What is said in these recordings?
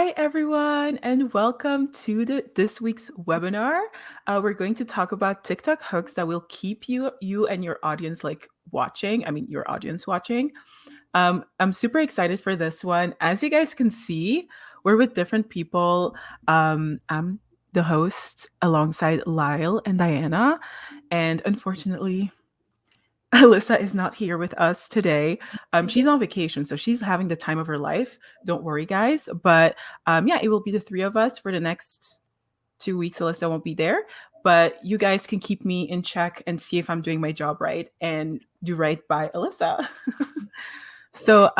Hi, everyone, and welcome to this week's webinar. We're going to talk about TikTok hooks that will keep you and your audience watching. I mean, your audience watching. I'm super excited for this one. As you guys can see, we're with different people. I'm the host alongside Lyle and Diana, and unfortunately, Alyssa is not here with us today. She's on vacation, so she's having the time of her life. Don't worry, guys. But yeah, it will be the three of us for the next 2 weeks. Alyssa won't be there, but you guys can keep me in check and see if I'm doing my job right and do right by Alyssa. So,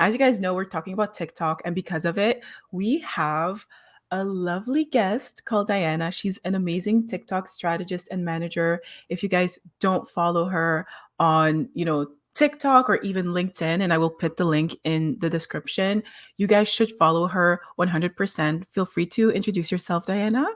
as you guys know, we're talking about TikTok, and because of it, we have a lovely guest called Dayana. She's an amazing TikTok strategist and manager. If you guys don't follow her on, TikTok or even LinkedIn, and I will put the link in the description, you guys should follow her 100%. Feel free to introduce yourself, Diana.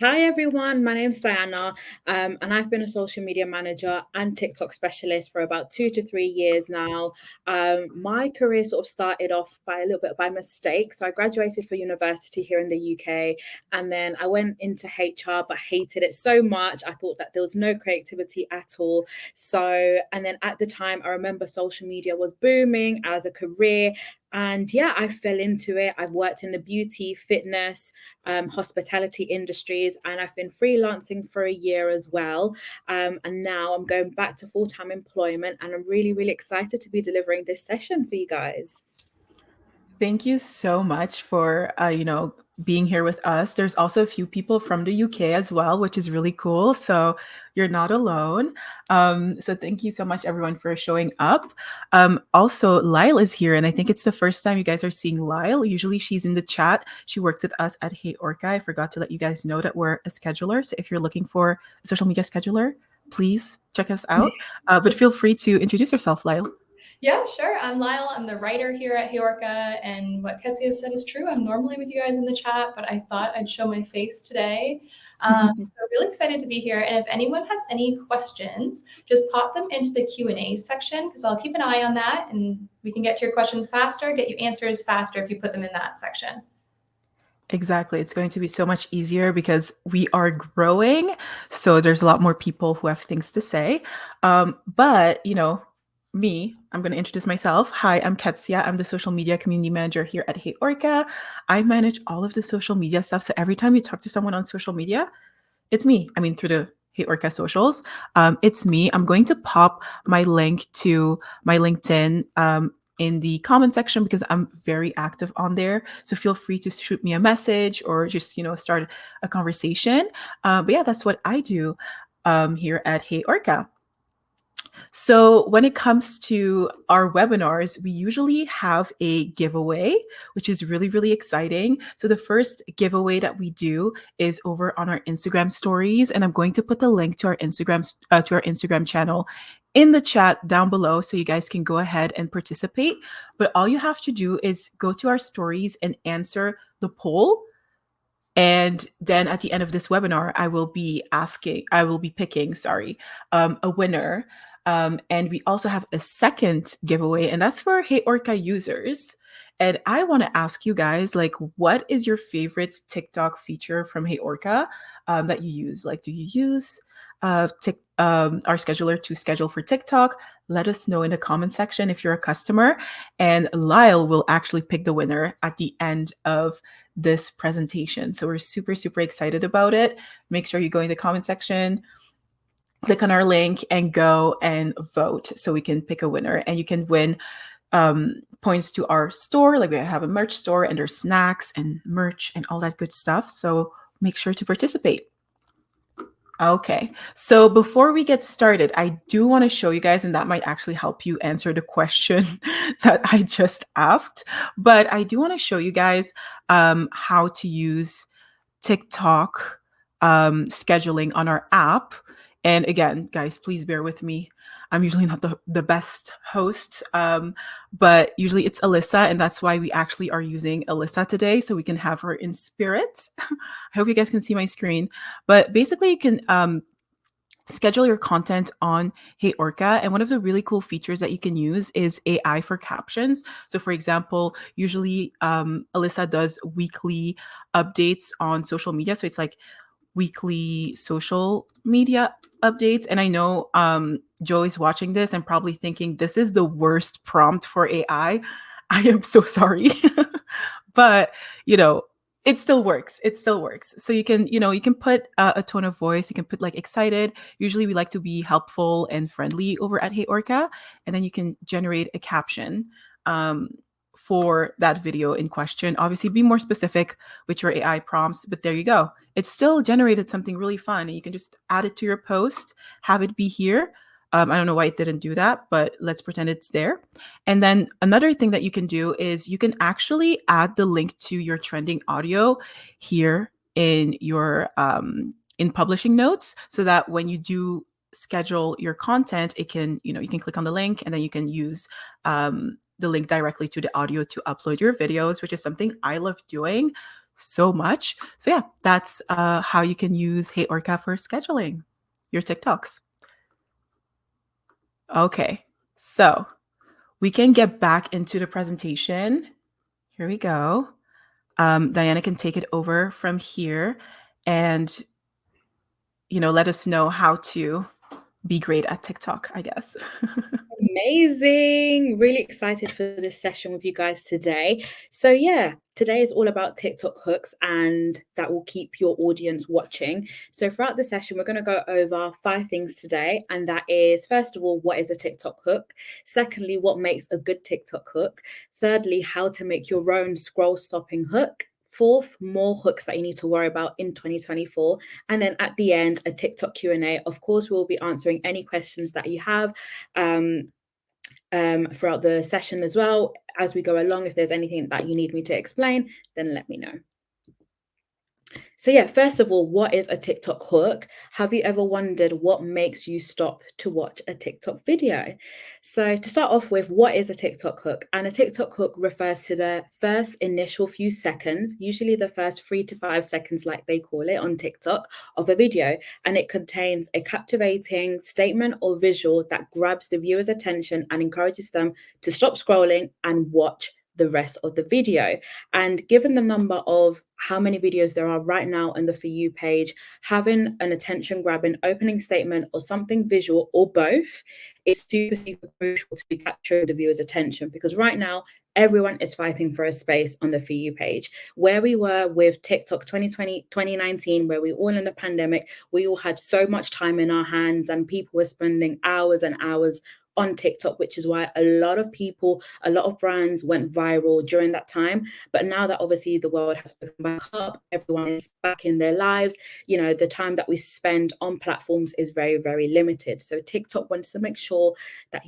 Hi everyone, my name's Dayana, and I've been a social media manager and TikTok specialist for about 2 to 3 years now. My career sort of started off by a little bit by mistake. So I graduated for university here in the UK, and then I went into HR but hated it so much. I thought that there was no creativity at all. And then at the time, I remember social media was booming as a career. And yeah, I fell into it. I've worked in the beauty, fitness, hospitality industries, and I've been freelancing for a year as well. And now I'm going back to full-time employment, and I'm really, really excited to be delivering this session for you guys. Thank you so much for being here with us. There's also a few people from the UK as well, which is really cool. So you're not alone. So thank you so much, everyone, for showing up. Also, Lyle is here, and I think it's the first time you guys are seeing Lyle. Usually she's in the chat. She worked with us at HeyOrca. I forgot to let you guys know that we're a scheduler. So if you're looking for a social media scheduler, please check us out. But feel free to introduce yourself, Lyle. Yeah, sure. I'm Lyle. I'm the writer here at HeyOrca, and what Ketsia said is true. I'm normally with you guys in the chat, but I thought I'd show my face today. So really excited to be here. And if anyone has any questions, just pop them into the Q&A section, because I'll keep an eye on that, and we can get to your questions faster, get you answers faster if you put them in that section. Exactly. It's going to be so much easier because we are growing. So there's a lot more people who have things to say. But, I'm going to introduce myself. Hi, I'm Ketsia. I'm the social media community manager here at HeyOrca. I manage all of the social media stuff. So every time you talk to someone on social media, it's me. I mean, through the HeyOrca socials, it's me. I'm going to pop my link to my LinkedIn in the comment section because I'm very active on there. So feel free to shoot me a message or just, start a conversation. But yeah, that's what I do here at HeyOrca. So when it comes to our webinars, we usually have a giveaway, which is really, really exciting. So the first giveaway that we do is over on our Instagram stories, and I'm going to put the link to our Instagram channel in the chat down below so you guys can go ahead and participate. But all you have to do is go to our stories and answer the poll. And then at the end of this webinar, I will be picking, a winner. And we also have a second giveaway, and that's for HeyOrca users. And I want to ask you guys, what is your favorite TikTok feature from HeyOrca that you use? Do you use our scheduler to schedule for TikTok? Let us know in the comment section if you're a customer. And Lyle will actually pick the winner at the end of this presentation. So we're super, super excited about it. Make sure you go in the comment section, click on our link, and go and vote so we can pick a winner. And you can win points to our store. We have a merch store, and there's snacks and merch and all that good stuff. So make sure to participate. Okay, so before we get started, I do want to show you guys, and that might actually help you answer the question that I just asked, but I do want to show you guys how to use TikTok scheduling on our app. And again, guys, please bear with me. I'm usually not the best host, but usually it's Alyssa, and that's why we actually are using Alyssa today, so we can have her in spirit. I hope you guys can see my screen. But basically, you can schedule your content on HeyOrca. And one of the really cool features that you can use is AI for captions. So, for example, usually Alyssa does weekly updates on social media. So it's like weekly social media updates. And I know Joe is watching this and probably thinking, this is the worst prompt for AI. I am so sorry. But, you know, it still works. It still works. So you can, you can put a tone of voice. You can put like excited. Usually we like to be helpful and friendly over at HeyOrca. And then you can generate a caption for that video in question. Obviously, be more specific with your AI prompts, but there you go. It still generated something really fun. And you can just add it to your post, have it be here. I don't know why it didn't do that, but let's pretend it's there. And then another thing that you can do is you can actually add the link to your trending audio here in your in publishing notes, so that when you do schedule your content, it can, you can click on the link and then you can use the link directly to the audio to upload your videos, which is something I love doing so much. So yeah, that's how you can use HeyOrca for scheduling your TikToks. Okay, so we can get back into the presentation. Here we go. Dayana can take it over from here and, let us know how to be great at TikTok, I guess. Amazing. Really excited for this session with you guys today. So yeah, today is all about TikTok hooks, and that will keep your audience watching. So throughout the session, we're going to go over 5 things today. And that is, first of all, what is a TikTok hook? Secondly, what makes a good TikTok hook? Thirdly, how to make your own scroll stopping hook. Fourth, more hooks that you need to worry about in 2024. And then at the end, a TikTok Q&A. Of course, we'll be answering any questions that you have throughout the session as well. As we go along, if there's anything that you need me to explain, then let me know. So yeah, first of all, what is a TikTok hook? Have you ever wondered what makes you stop to watch a TikTok video? So to start off with, what is a TikTok hook? And a TikTok hook refers to the first initial few seconds, usually the first 3 to 5 seconds, like they call it on TikTok, of a video. And it contains a captivating statement or visual that grabs the viewer's attention and encourages them to stop scrolling and watch the rest of the video. And given the number of how many videos there are right now on the For You page, having an attention grabbing opening statement or something visual or both is super, super crucial to be capturing the viewer's attention, because right now everyone is fighting for a space on the For You page. Where we were with TikTok 2020, 2019, where we were all in the pandemic, we all had so much time in our hands and people were spending hours and hours on TikTok, which is why a lot of people, a lot of brands went viral during that time. But now that obviously the world has opened back up, everyone is back in their lives, the time that we spend on platforms is very, very limited. So TikTok wants to make sure that,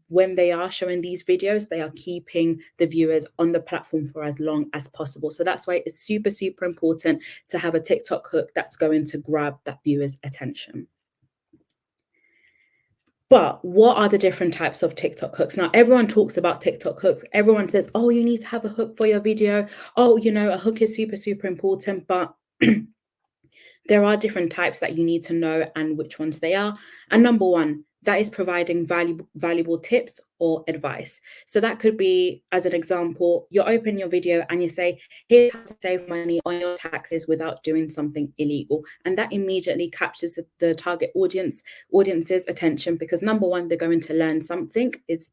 when they are showing these videos, they are keeping the viewers on the platform for as long as possible. So that's why it's super, super important to have a TikTok hook that's going to grab that viewer's attention. But what are the different types of TikTok hooks? Now, everyone talks about TikTok hooks. Everyone says, oh, you need to have a hook for your video. Oh, a hook is super, super important. But there are different types that you need to know and which ones they are. And number one, that is providing valuable tips or advice. So that could be, as an example, you open your video and you say, here's how to save money on your taxes without doing something illegal. And that immediately captures the target audience's attention, because number one, they're going to learn something, it's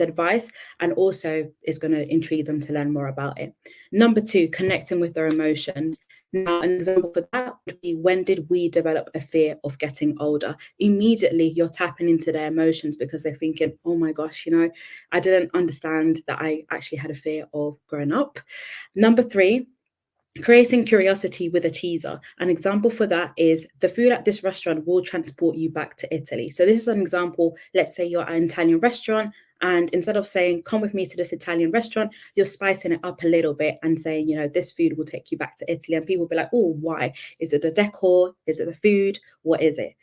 advice, and also is going to intrigue them to learn more about it. Number two, connecting with their emotions. Now, an example for that would be, when did we develop a fear of getting older? Immediately, you're tapping into their emotions because they're thinking, oh my gosh, I didn't understand that I actually had a fear of growing up. Number three, creating curiosity with a teaser. An example for that is, the food at this restaurant will transport you back to Italy. So this is an example. Let's say you're at an Italian restaurant, and instead of saying, come with me to this Italian restaurant, you're spicing it up a little bit and saying, this food will take you back to Italy. And people will be like, oh, why? Is it the decor? Is it the food? What is it?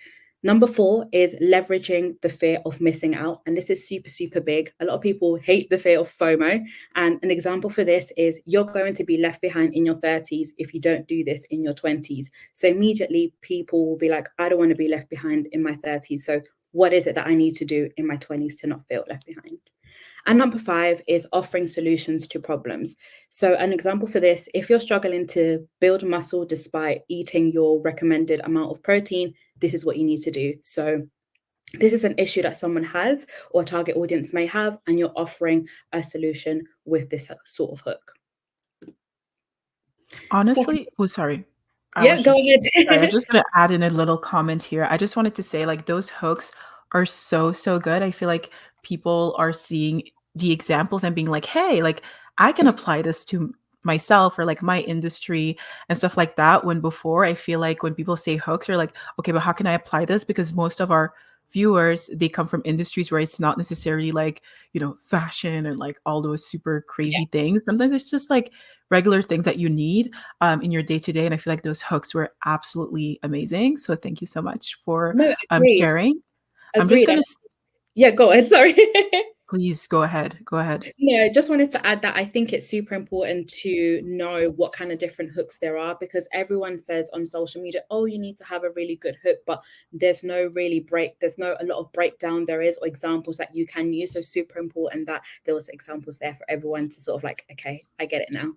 Number 4 is leveraging the fear of missing out. And this is super, super big. A lot of people hate the fear of FOMO. And an example for this is you're going to be left behind in your 30s if you don't do this in your 20s. So immediately people will be like, I don't want to be left behind in my 30s. So what is it that I need to do in my 20s to not feel left behind? And number 5 is offering solutions to problems. So an example for this, if you're struggling to build muscle despite eating your recommended amount of protein, this is what you need to do. So this is an issue that someone has or a target audience may have, and you're offering a solution with this sort of hook. Honestly, oh, sorry. Yeah, go Sorry, I was ahead. just gonna add in a little comment here. I just wanted to say, like, those hooks are so, so good. I feel like people are seeing the examples and being like, "Hey, like, I can apply this to myself or, like, my industry," and stuff like that, when before, I feel like when people say hooks, they're like, "Okay, but how can I apply this?" Because most of our viewers, they come from industries where it's not necessarily like, fashion and, like, all those super Yeah, crazy things. Sometimes it's just, like, regular things that you need in your day to day. And I feel like those hooks were absolutely amazing. So thank you so much for no, agreed. sharing. I'm just Agreed. gonna Yeah, go ahead. Sorry. please go ahead. Go ahead. No, I just wanted to add that I think it's super important to know what kind of different hooks there are, because everyone says on social media, oh, you need to have a really good hook, but there's no there's no a lot of breakdown there is or examples that you can use. So super important that there was examples there for everyone to sort of like, okay, I get it now.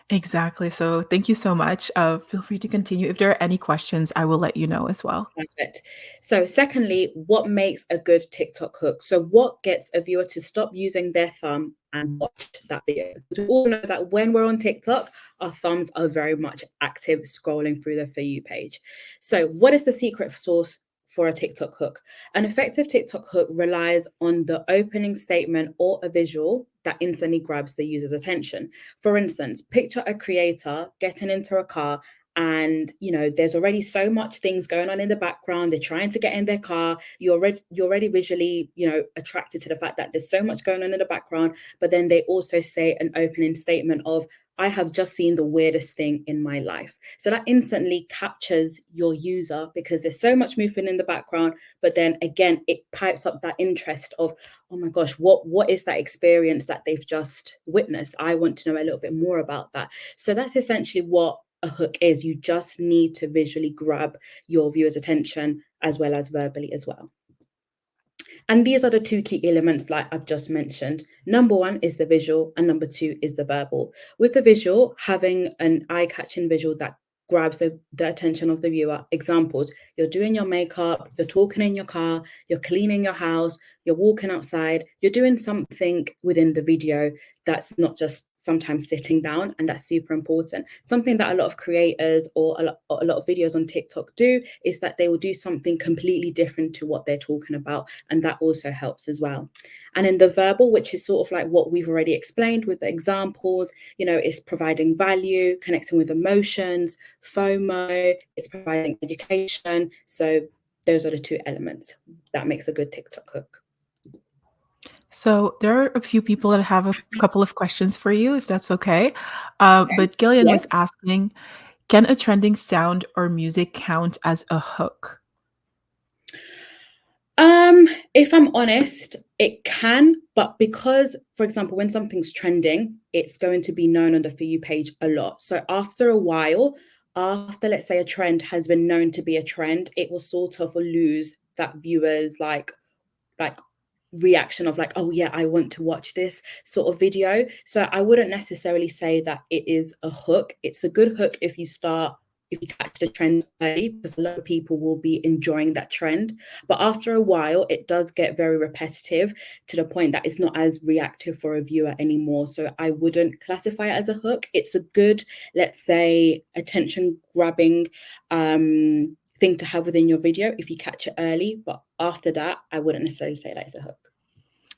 Exactly. So thank you so much. Feel free to continue. If there are any questions, I will let you know as well. Perfect. So, secondly, what makes a good TikTok hook? So, what gets a viewer to stop using their thumb and watch that video? Because we all know that when we're on TikTok, our thumbs are very much active scrolling through the For You page. So, what is the secret sauce for a TikTok hook? An effective TikTok hook relies on the opening statement or a visual that instantly grabs the user's attention. For instance, picture a creator getting into a car and there's already so much things going on in the background. They're trying to get in their car. You're already visually attracted to the fact that there's so much going on in the background, but then they also say an opening statement of, I have just seen the weirdest thing in my life. So that instantly captures your user because there's so much movement in the background, but then again it pipes up that interest of, oh my gosh, what is that experience that they've just witnessed? I want to know a little bit more about that. So that's essentially what a hook is. You just need to visually grab your viewer's attention as well as verbally as well. And these are the two key elements, like I've just mentioned. Number 1 is the visual, and number 2 is the verbal. With the visual, having an eye-catching visual that grabs the attention of the viewer. Examples: you're doing your makeup, you're talking in your car, you're cleaning your house, you're walking outside, you're doing something within the video that's not just sometimes sitting down, and that's super important. Something that a lot of creators or a lot of videos on TikTok do is that they will do something completely different to what they're talking about, and that also helps as well. And in the verbal, which is sort of like what we've already explained with the examples, it's providing value, connecting with emotions, FOMO, it's providing education. So those are the 2 elements that makes a good TikTok hook. So there are a few people that have a couple of questions for you, if that's okay. Okay. But Gillian Yeah. was asking, can a trending sound or music count as a hook? If I'm honest, it can, but because, for example, when something's trending, it's going to be known on the For You page a lot. So after a while, after let's say a trend has been known to be a trend, it will sort of lose that viewer's like reaction of like, oh yeah, I want to watch this sort of video. So I wouldn't necessarily say that it is a hook. It's a good hook if you catch the trend early, because a lot of people will be enjoying that trend. But after a while, it does get very repetitive to the point that it's not as reactive for a viewer anymore. So I wouldn't classify it as a hook. It's a good, let's say, attention grabbing thing to have within your video if you catch it early. But after that, I wouldn't necessarily say that it's a hook.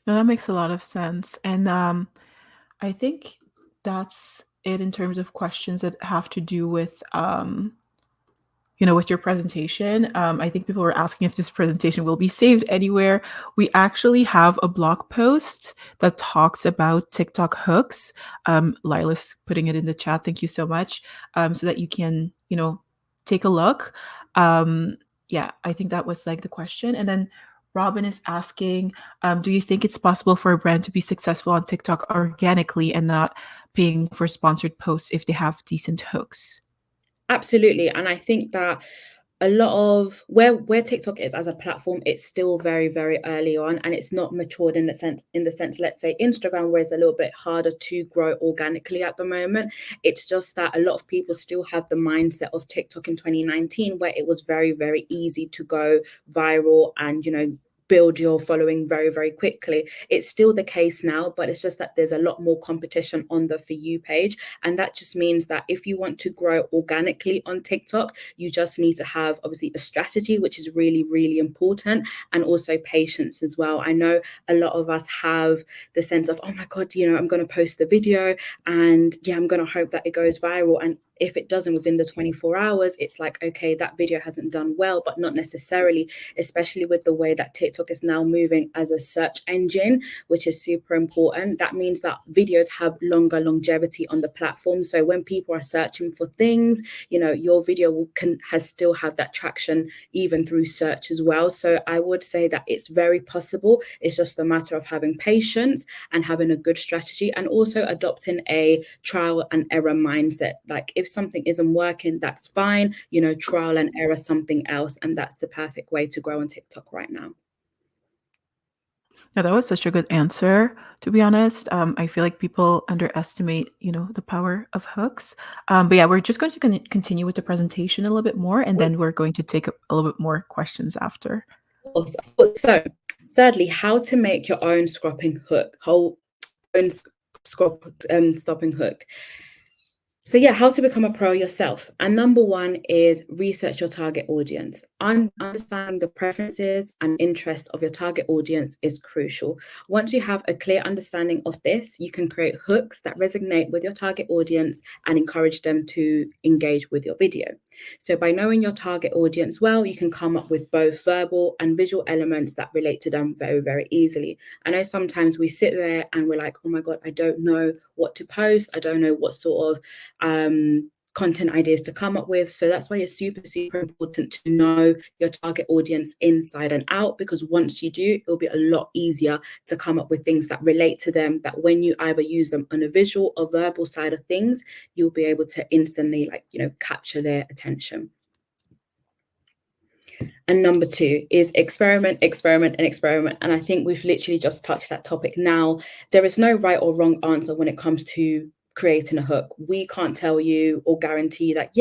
No, that makes a lot of sense. And I think that's it in terms of questions that have to do with with your presentation. I think people were asking if this presentation will be saved anywhere. We actually have a blog post that talks about TikTok hooks. Lila's putting it in the chat. Thank you so much. So that you can, take a look. Um, Yeah, I think that was like the question. And then Robin is asking, do you think it's possible for a brand to be successful on TikTok organically and not paying for sponsored posts if they have decent hooks? Absolutely. And I think that a lot of where TikTok is as a platform, it's still very, very early on, and it's not matured in the sense, let's say Instagram, where it's a little bit harder to grow organically at the moment. It's just that a lot of people still have the mindset of TikTok in 2019, where it was very, very easy to go viral and, build your following very, very quickly. It's still the case now, but it's just that there's a lot more competition on the For You page. And that just means that if you want to grow organically on TikTok, you just need to have obviously a strategy, which is really, really important, and also patience as well. I know a lot of us have the sense of, oh my God, I'm going to post the video and yeah, I'm going to hope that it goes viral. And if it doesn't within the 24 hours, it's like, okay, that video hasn't done well, but not necessarily, especially with the way that TikTok is now moving as a search engine, which is super important. That means that videos have longer longevity on the platform. So when people are searching for things, your video has still have that traction even through search as well. So I would say that it's very possible. It's just a matter of having patience and having a good strategy, and also adopting a trial and error mindset. Like if something isn't working, that's fine, trial and error something else. And that's the perfect way to grow on TikTok right now. Yeah, that was such a good answer, to be honest. I feel like people underestimate, the power of hooks. But yeah, we're just going to continue with the presentation a little bit more, and then we're going to take a little bit more questions after. So, thirdly, how to make your own stopping hook. So yeah, how to become a pro yourself. And number one is research your target audience. Understanding the preferences and interests of your target audience is crucial. Once you have a clear understanding of this, you can create hooks that resonate with your target audience and encourage them to engage with your video. So by knowing your target audience well, you can come up with both verbal and visual elements that relate to them very, very easily. I know sometimes we sit there and we're like, oh my God, I don't know what to post. I don't know what sort of content ideas to come up with. So that's why it's super, super important to know your target audience inside and out, because once you do, it'll be a lot easier to come up with things that relate to them, that when you either use them on a visual or verbal side of things, you'll be able to instantly capture their attention. And number two is experiment, experiment, and experiment. And I think we've literally just touched that topic now. There is no right or wrong answer when it comes to creating a hook. We can't tell you or guarantee that,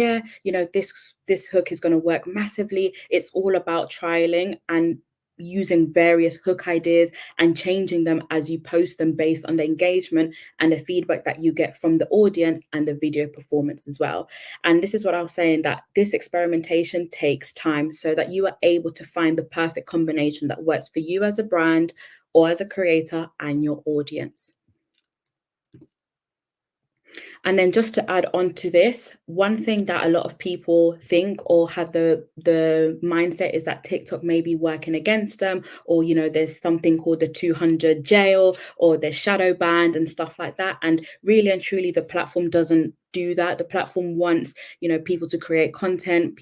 this hook is going to work massively. It's all about trialing and using various hook ideas and changing them as you post them based on the engagement and the feedback that you get from the audience and the video performance as well. And this is what I was saying, that this experimentation takes time so that you are able to find the perfect combination that works for you as a brand or as a creator and your audience. And then just to add on to this, one thing that a lot of people think or have the mindset is that TikTok may be working against them, or, there's something called the 200 jail, or there's shadow banned and stuff like that. And really and truly, the platform doesn't do that. The platform wants, people to create content.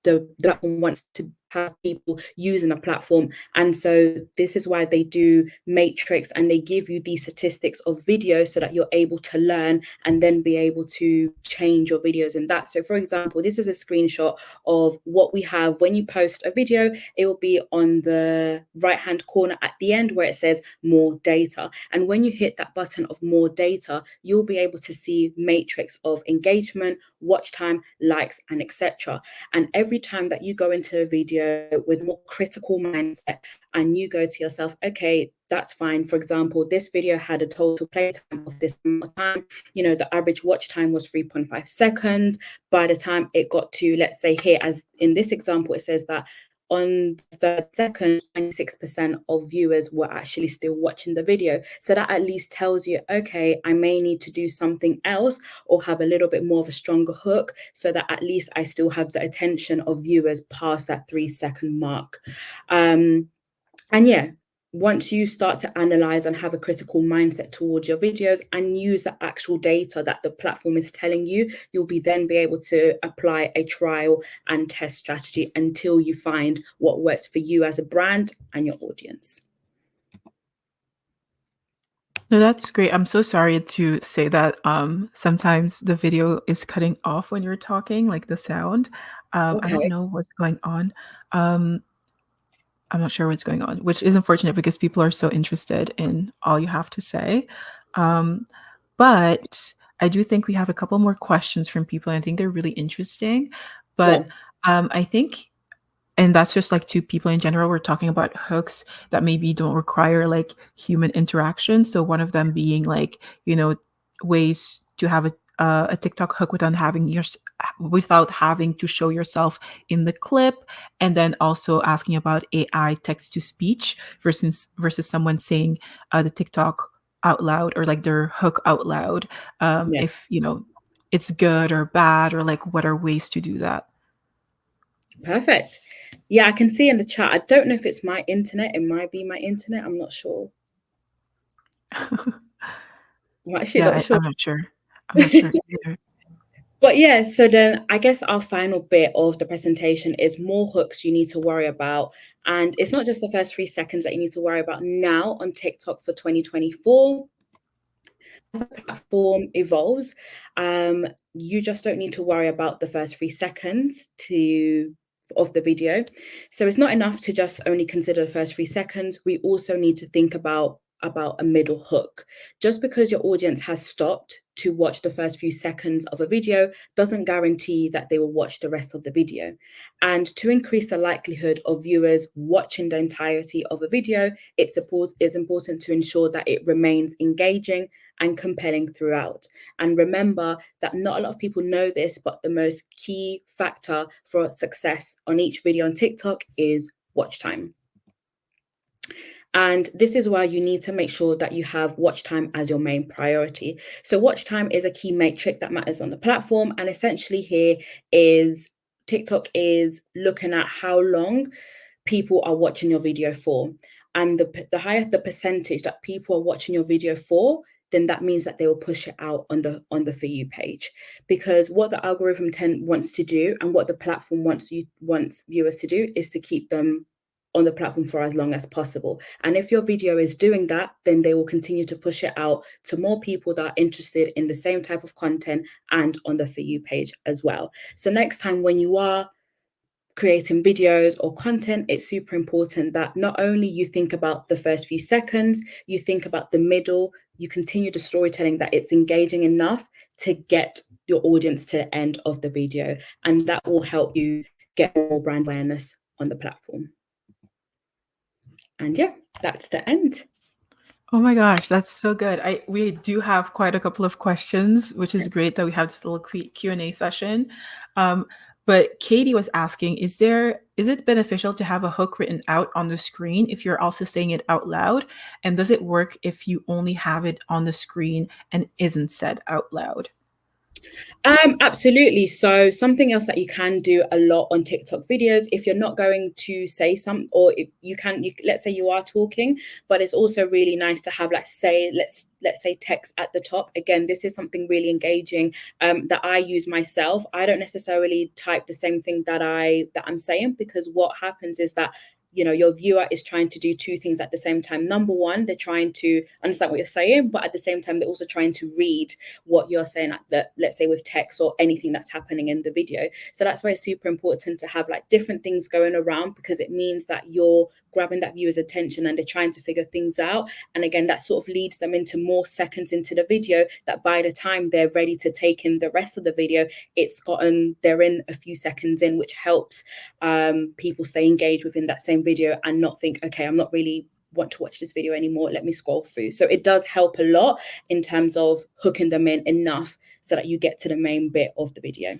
The platform wants to have people using a platform. And so this is why they do matrix, and they give you these statistics of video so that you're able to learn and then be able to change your videos in that. So for example, this is a screenshot of what we have. When you post a video, it will be on the right hand corner at the end where it says more data. And when you hit that button of more data, you'll be able to see matrix of engagement, watch time, likes, and etc. And every time that you go into a video with more critical mindset and you go to yourself, okay, that's fine. For example, this video had a total playtime of this time. The average watch time was 3.5 seconds. By the time it got to, let's say here, as in this example, it says that on the third second, 96% of viewers were actually still watching the video. So that at least tells you, okay, I may need to do something else or have a little bit more of a stronger hook so that at least I still have the attention of viewers past that 3 second mark. And yeah, once you start to analyze and have a critical mindset towards your videos and use the actual data that the platform is telling you, you'll then be able to apply a trial and test strategy until you find what works for you as a brand and your audience. No, that's great. I'm so sorry to say that sometimes the video is cutting off when you're talking, like the sound. I don't Okay. know what's going on. Um, I'm not sure what's going on, which is unfortunate because people are so interested in all you have to say. Um, but I do think we have a couple more questions from people, and I think they're really interesting. Yeah. But I think, and that's just like to people in general, we're talking about hooks that maybe don't require like human interaction. So one of them being like, ways to have a TikTok hook without having to show yourself in the clip, and then also asking about AI text to speech versus someone saying the TikTok out loud, or like their hook out loud. Yeah. If it's good or bad, or like what are ways to do that. Perfect. Yeah, I can see in the chat. I don't know if it's my internet. It might be my internet. I'm not sure. I'm actually Yeah, not sure. I'm not sure. I'm not sure either. But yeah, so then I guess our final bit of the presentation is more hooks you need to worry about. And it's not just the first 3 seconds that you need to worry about now on TikTok for 2024. As the platform evolves, you just don't need to worry about the first 3 seconds of the video. So it's not enough to just only consider the first 3 seconds. We also need to think about a middle hook. Just because your audience has stopped to watch the first few seconds of a video doesn't guarantee that they will watch the rest of the video. And to increase the likelihood of viewers watching the entirety of a video, it's important to ensure that it remains engaging and compelling throughout. And remember that not a lot of people know this, but the most key factor for success on each video on TikTok is watch time. And this is why you need to make sure that you have watch time as your main priority. So watch time is a key metric that matters on the platform. And essentially here is TikTok is looking at how long people are watching your video for. And the higher the percentage that people are watching your video for, then that means that they will push it out on the For You page. Because what the algorithm wants to do, and what the platform wants viewers to do, is to keep them on the platform for as long as possible. And if your video is doing that, then they will continue to push it out to more people that are interested in the same type of content and on the For You page as well. So next time when you are creating videos or content, it's super important that not only you think about the first few seconds, you think about the middle, you continue the storytelling, that it's engaging enough to get your audience to the end of the video. And that will help you get more brand awareness on the platform. And yeah, that's the end. Oh my gosh, that's so good. We do have quite a couple of questions, which is great that we have this little Q&A session. But Katie was asking, is it beneficial to have a hook written out on the screen if you're also saying it out loud? And does it work if you only have it on the screen and isn't said out loud? Absolutely. So something else that you can do a lot on TikTok videos, if you're not going to say something, or if let's say you are talking, but it's also really nice to have, let's say text at the top. Again, this is something really engaging that I use myself. I don't necessarily type the same thing that I'm saying, because what happens is that your viewer is trying to do two things at the same time. Number one, they're trying to understand what you're saying, but at the same time, they're also trying to read what you're saying, let's say with text or anything that's happening in the video. So that's why it's super important to have like different things going around, because it means that you're grabbing that viewer's attention and they're trying to figure things out. And again, that sort of leads them into more seconds into the video, that by the time they're ready to take in the rest of the video, they're in a few seconds in, which helps people stay engaged within that same video and not think, okay, I'm not really want to watch this video anymore, let me scroll through. So it does help a lot in terms of hooking them in enough so that you get to the main bit of the video.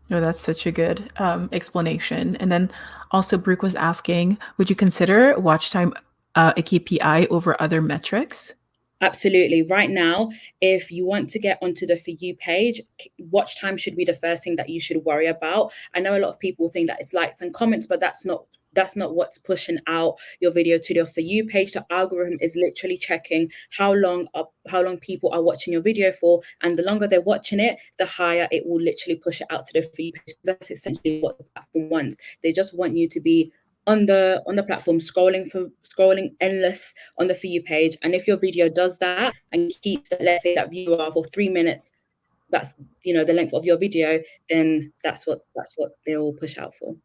No, that's such a good explanation. And then also Brooke was asking, would you consider watch time a KPI over other metrics? Absolutely. Right now, if you want to get onto the For You page, watch time should be the first thing that you should worry about. I know a lot of people think that it's likes and comments, but that's not that's not what's pushing out your video to the For You page. The algorithm is literally checking how long people are watching your video for, and the longer they're watching it, the higher it will literally push it out to the For You page. That's essentially what the platform wants. They just want you to be on the platform scrolling endless on the For You page. And if your video does that and keeps, let's say, that viewer for 3 minutes, that's the length of your video, then that's what they'll push out for.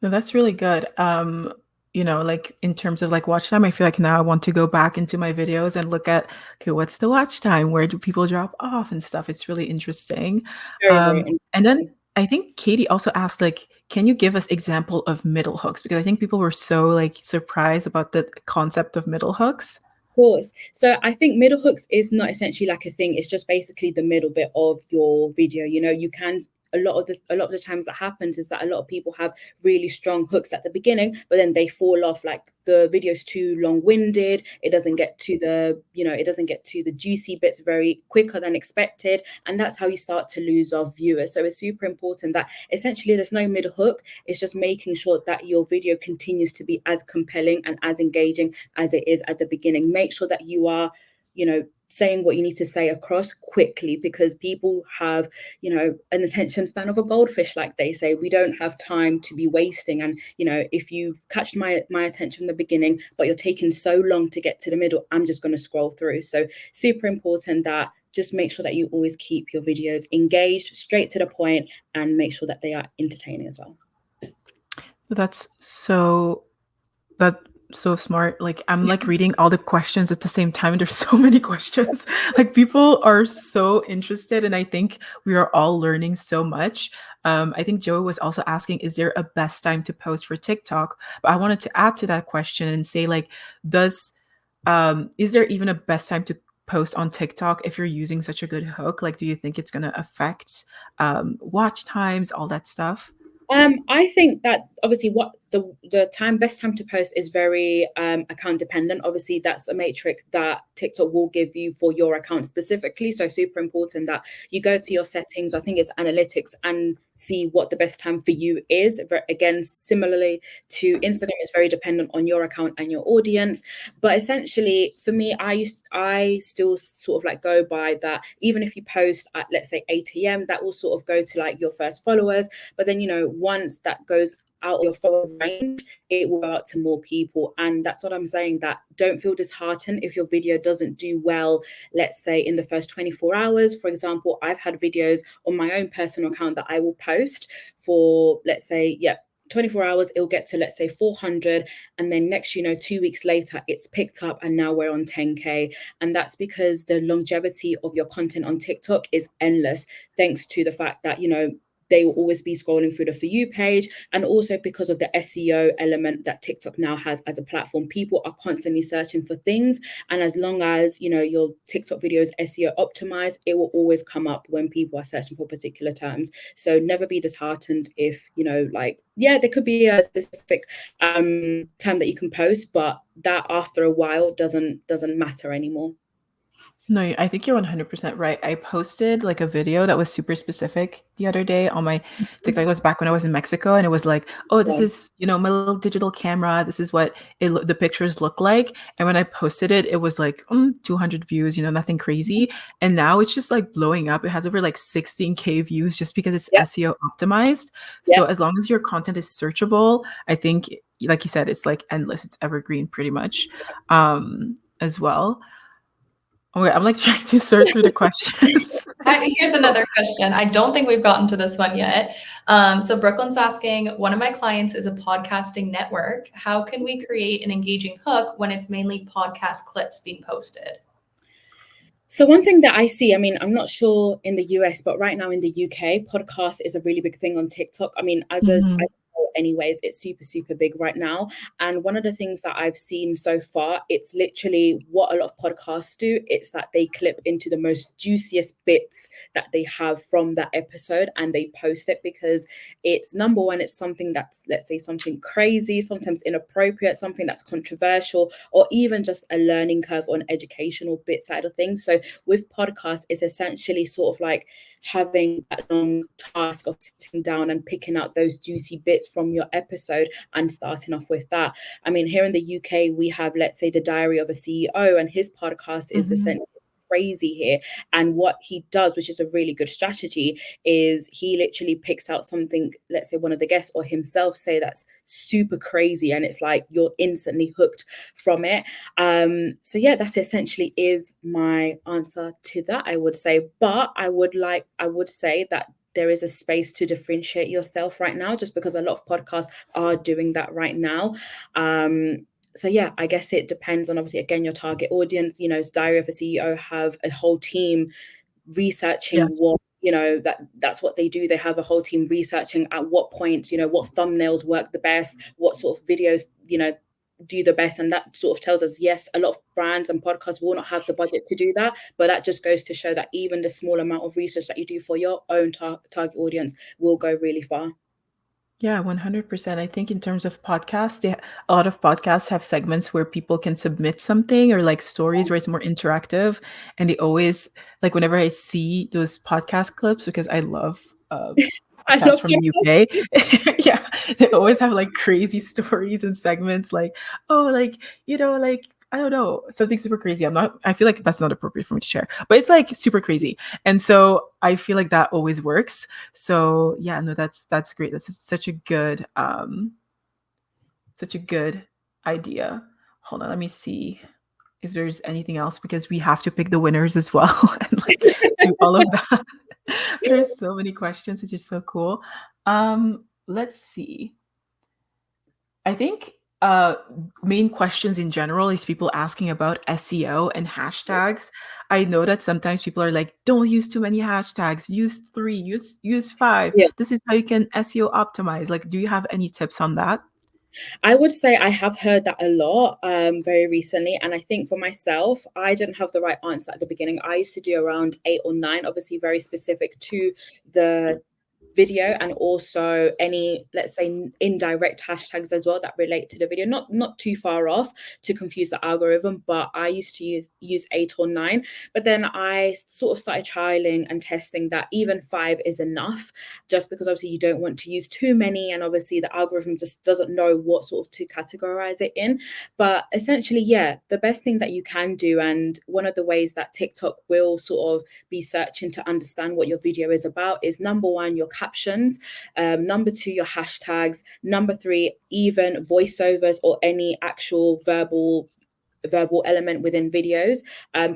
No, that's really good. Like in terms of like watch time, I feel like now I want to go back into my videos and look at, okay, what's the watch time? Where do people drop off and stuff? It's really interesting. Very, very And then interesting. I think Katie also asked, like, can you give us example of middle hooks? Because I think people were so like surprised about the concept of middle hooks. Course. So I think middle hooks is not essentially like a thing. It's just basically the middle bit of your video. You can, a lot of the times that happens is that a lot of people have really strong hooks at the beginning, but then they fall off. Like the video's too long-winded. It doesn't get to the juicy bits very quicker than expected, and that's how you start to lose off viewers. So it's super important that essentially there's no middle hook. It's just making sure that your video continues to be as compelling and as engaging as it is at the beginning. Make sure that you are saying what you need to say across quickly, because people have an attention span of a goldfish, like they say. We don't have time to be wasting. And if you've catched my attention in the beginning, but you're taking so long to get to the middle, I'm just going to scroll through. So super important that just make sure that you always keep your videos engaged, straight to the point, and make sure that they are entertaining as well. That's so smart. Like I'm like reading all the questions at the same time, and there's so many questions. Like people are so interested, and I think we are all learning so much. I think Joey was also asking, is there a best time to post for TikTok? But I wanted to add to that question and say, like, is there even a best time to post on TikTok if you're using such a good hook? Like, do you think it's going to affect watch times, all that stuff? I think that obviously what the best time to post is very account dependent. Obviously, that's a matrix that TikTok will give you for your account specifically. So super important that you go to your settings. I think it's analytics, and see what the best time for you is. Again, similarly to Instagram, it's very dependent on your account and your audience. But essentially, for me, I still sort of like go by that. Even if you post at, let's say, 8 a.m., that will sort of go to like your first followers. But then once that goes out of your follower range, it will go out to more people. And that's what I'm saying, that don't feel disheartened if your video doesn't do well, let's say in the first 24 hours. For example, I've had videos on my own personal account that I will post for, let's say, 24 hours, it'll get to, let's say, 400, and then next 2 weeks later it's picked up and now we're on 10k. And that's because the longevity of your content on TikTok is endless, thanks to the fact that they will always be scrolling through the For You page, and also because of the SEO element that TikTok now has as a platform. People are constantly searching for things, and as long as your TikTok video is SEO optimized, it will always come up when people are searching for particular terms. So never be disheartened if there could be a specific time that you can post, but that after a while doesn't matter anymore. No, I think you're 100% right. I posted like a video that was super specific the other day on my TikTok. It was back when I was in Mexico, and it was like, oh, this is, my little digital camera. This is what the pictures look like. And when I posted it, it was like 200 views, nothing crazy. And now it's just like blowing up. It has over like 16K views just because it's SEO optimized. So as long as your content is searchable, I think, like you said, it's like endless. It's evergreen pretty much as well. Okay, I'm like trying to sort through the questions. Here's another question. I don't think we've gotten to this one yet. So Brooklyn's asking, one of my clients is a podcasting network. How can we create an engaging hook when it's mainly podcast clips being posted? So one thing that I see, I mean, I'm not sure in the US, but right now in the UK, podcast is a really big thing on TikTok. I mean, anyways, it's super, super big right now. And one of the things that I've seen so far, it's literally what a lot of podcasts do. It's that they clip into the most juiciest bits that they have from that episode and they post it, because it's, number one, it's something that's, let's say, something crazy, sometimes inappropriate, something that's controversial, or even just a learning curve or an educational bit side of things. So with podcasts, it's essentially sort of like having that long task of sitting down and picking out those juicy bits from from your episode and starting off with that. I mean, here in the UK, we have, let's say, the Diary of a CEO, and his podcast is essentially crazy here. And what he does, which is a really good strategy, is he literally picks out something, let's say one of the guests or himself say that's super crazy, and it's like you're instantly hooked from it. So yeah, that's essentially is my answer to that, I would say. But I would say that there is a space to differentiate yourself right now, just because a lot of podcasts are doing that right now. So yeah, I guess it depends on, obviously, again, your target audience. Diary of a CEO have a whole team researching Yes. what, that's what they do. They have a whole team researching at what point, what thumbnails work the best, what sort of videos, do the best. And that sort of tells us, yes, a lot of brands and podcasts will not have the budget to do that, but that just goes to show that even the small amount of research that you do for your own target audience will go really far. Yeah, 100%. I think in terms of podcasts, a lot of podcasts have segments where people can submit something, or like stories where it's more interactive. And they always, like, whenever I see those podcast clips, because I love I podcasts love from the UK, yeah, they always have like crazy stories and segments like, oh, like, like, I don't know, something super crazy. I feel like that's not appropriate for me to share, but it's like super crazy. And so I feel like that always works. So yeah, no, that's great. That's such a good idea. Hold on, let me see if there's anything else, because we have to pick the winners as well and like do all of that. There's so many questions, which is so cool. Let's see. I think main questions in general is people asking about SEO and hashtags. I know that sometimes people are like, don't use too many hashtags, use 3, use 5. Yeah. This is how you can SEO optimize. Like, do you have any tips on that? I would say I have heard that a lot very recently. And I think for myself, I didn't have the right answer at the beginning. I used to do around 8 or 9, obviously very specific to the video, and also any, let's say, indirect hashtags as well that relate to the video, not too far off to confuse the algorithm. But I used to use 8 or 9, but then I sort of started trialing and testing that even 5 is enough, just because obviously you don't want to use too many, and obviously the algorithm just doesn't know what sort of to categorize it in. But essentially, yeah, the best thing that you can do, and one of the ways that TikTok will sort of be searching to understand what your video is about, is number 1, your captions, number 2, your hashtags, number 3, even voiceovers or any actual verbal element within videos.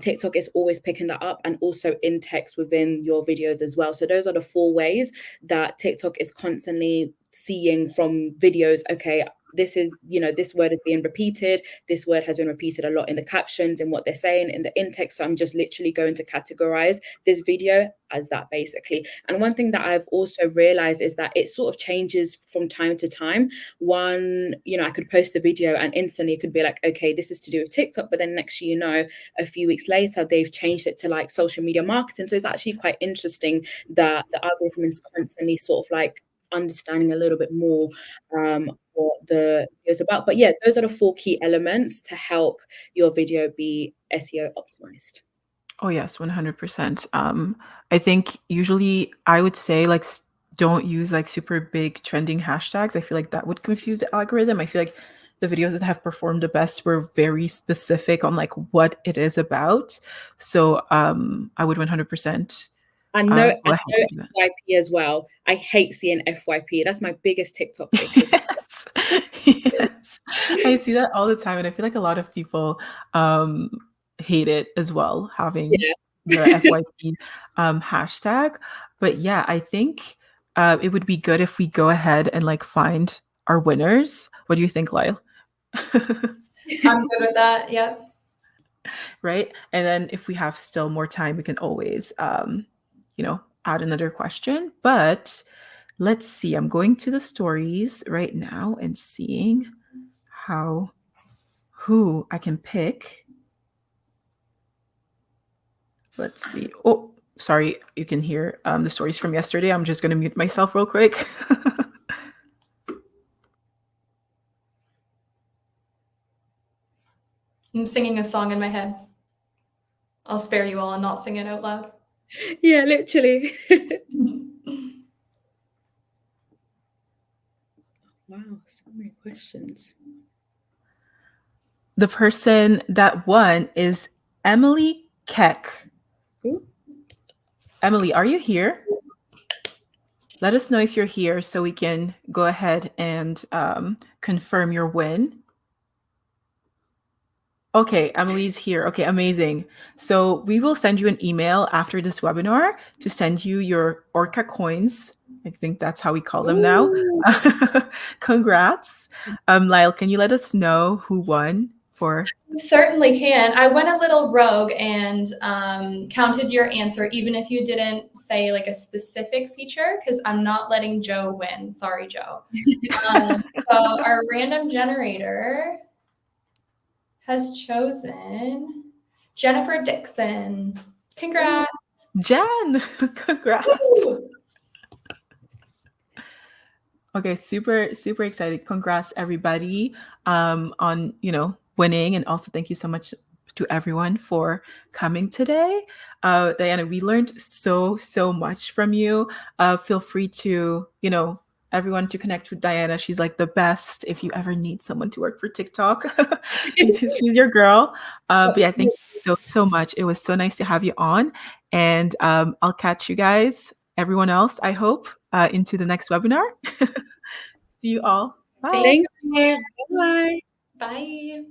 TikTok is always picking that up, and also in text within your videos as well. So those are the 4 ways that TikTok is constantly seeing from videos. Okay, this is, this word is being repeated. This word has been repeated a lot in the captions and what they're saying in the in text. So I'm just literally going to categorize this video as that, basically. And one thing that I've also realized is that it sort of changes from time to time. One, I could post a video and instantly it could be like, okay, this is to do with TikTok. But then next a few weeks later, they've changed it to like social media marketing. So it's actually quite interesting that the algorithm is constantly sort of like understanding a little bit more what the video is about. But yeah, those are the 4 key elements to help your video be SEO optimized. Oh yes, 100%. I think usually I would say like don't use like super big trending hashtags. I feel like that would confuse the algorithm. I feel like the videos that have performed the best were very specific on like what it is about. So I would 100% And no, go ahead and do that. FYP as well. I hate seeing FYP. That's my biggest TikTok ick as well. Yes. Yes. I see that all the time, and I feel like a lot of people hate it as well, having Yeah. the FYP hashtag. But yeah, I think it would be good if we go ahead and like find our winners. What do you think, Lyle? I'm good with that. Yep. Right? And then if we have still more time, we can always add another question. But let's see. I'm going to the stories right now and seeing who I can pick. Let's see. Oh, sorry. You can hear the stories from yesterday. I'm just going to mute myself real quick. I'm singing a song in my head. I'll spare you all and not sing it out loud. Yeah, literally. Wow, so many questions. The person that won is Emily Keck. Ooh. Emily, are you here? Let us know if you're here so we can go ahead and confirm your win. Okay, Emily's here. Okay, amazing. So we will send you an email after this webinar to send you your Orca coins. I think that's how we call them now. Congrats. Lyle, can you let us know who won for? Certainly can. I went a little rogue and counted your answer, even if you didn't say like a specific feature, because I'm not letting Joe win. Sorry, Joe. So our random generator has chosen Jennifer Dixon. Congrats. Jen, congrats. Woo! Okay, super excited. Congrats everybody on, winning, and also thank you so much to everyone for coming today. Dayana, we learned so much from you. Feel free to, everyone to connect with Dayana. She's like the best if you ever need someone to work for TikTok. She's your girl. But yeah, thank you so much. It was so nice to have you on. And I'll catch you guys, everyone else, I hope, into the next webinar. See you all. Bye. Thank you. Bye. Bye.